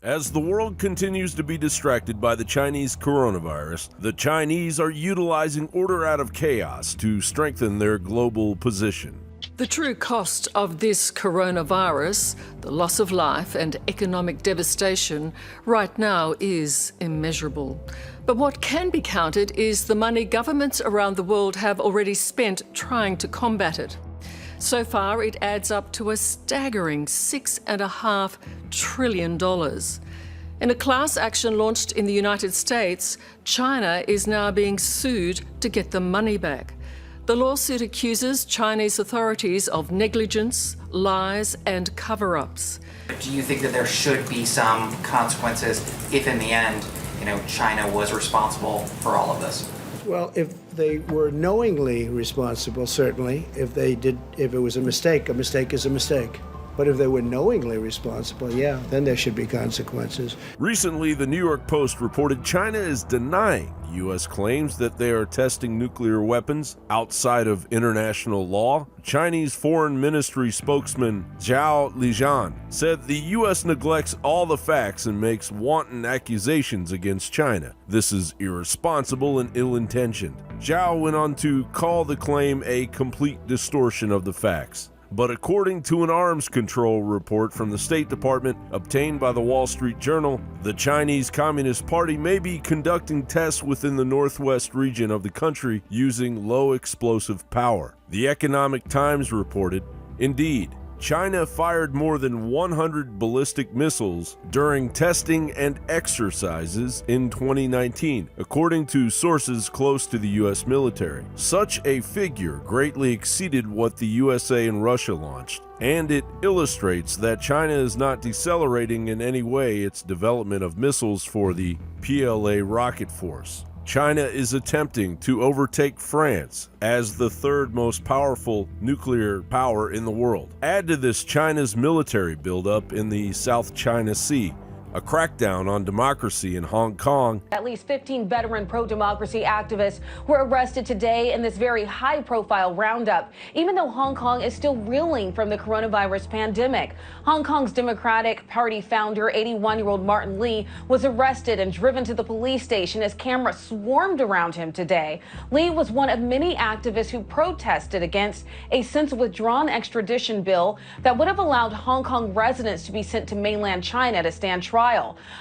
As the world continues to be distracted by the Chinese coronavirus, the Chinese are utilizing order out of chaos to strengthen their global position. The true cost of this coronavirus, the loss of life and economic devastation, right now is immeasurable. But what can be counted is the money governments around the world have already spent trying to combat it. So far, it adds up to a staggering $6.5 trillion. In a class action launched in the United States, China is now being sued to get the money back. The lawsuit accuses Chinese authorities of negligence, lies, and cover-ups. Do you think that there should be some consequences if, in the end, China was responsible for all of this? Well, if they were knowingly responsible, certainly. If it was a mistake is a mistake. But if they were knowingly responsible, yeah, then there should be consequences. Recently, the New York Post reported China is denying U.S. claims that they are testing nuclear weapons outside of international law. Chinese Foreign Ministry spokesman Zhao Lijian said the U.S. neglects all the facts and makes wanton accusations against China. This is irresponsible and ill-intentioned. Zhao went on to call the claim a complete distortion of the facts. But according to an arms control report from the State Department obtained by the Wall Street Journal, the Chinese Communist Party may be conducting tests within the northwest region of the country using low explosive power. The Economic Times reported, indeed, China fired more than 100 ballistic missiles during testing and exercises in 2019, according to sources close to the U.S. military. Such a figure greatly exceeded what the USA and Russia launched, and it illustrates that China is not decelerating in any way its development of missiles for the PLA rocket force. China is attempting to overtake France as the third most powerful nuclear power in the world. Add to this China's military buildup in the South China Sea, a crackdown on democracy in Hong Kong. At least 15 veteran pro-democracy activists were arrested today in this very high-profile roundup, even though Hong Kong is still reeling from the coronavirus pandemic. Hong Kong's Democratic Party founder, 81-year-old Martin Lee, was arrested and driven to the police station as cameras swarmed around him today. Lee was one of many activists who protested against a since-withdrawn extradition bill that would have allowed Hong Kong residents to be sent to mainland China to stand trial.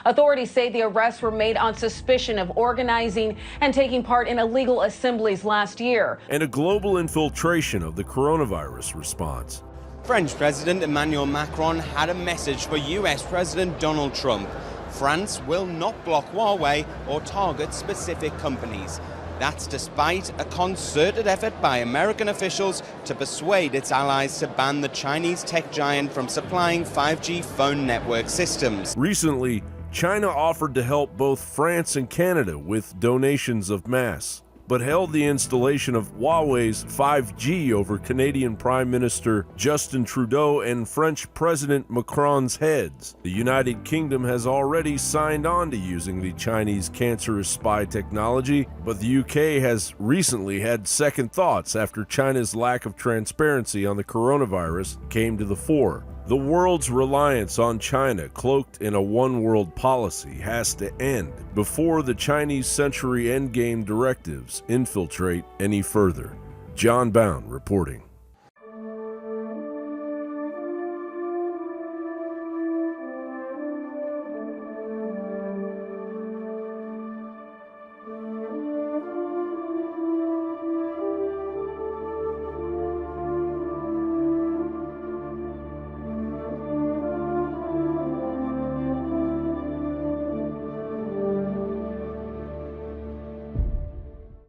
Authorities say the arrests were made on suspicion of organizing and taking part in illegal assemblies last year. And a global infiltration of the coronavirus response. French President Emmanuel Macron had a message for US President Donald Trump. France will not block Huawei or target specific companies. That's despite a concerted effort by American officials to persuade its allies to ban the Chinese tech giant from supplying 5G phone network systems. Recently, China offered to help both France and Canada with donations of masks, but held the installation of Huawei's 5G over Canadian Prime Minister Justin Trudeau and French President Macron's heads. The United Kingdom has already signed on to using the Chinese cancerous spy technology, but the UK has recently had second thoughts after China's lack of transparency on the coronavirus came to the fore. The world's reliance on China, cloaked in a one-world policy, has to end before the Chinese Century Endgame directives infiltrate any further. John Bound reporting.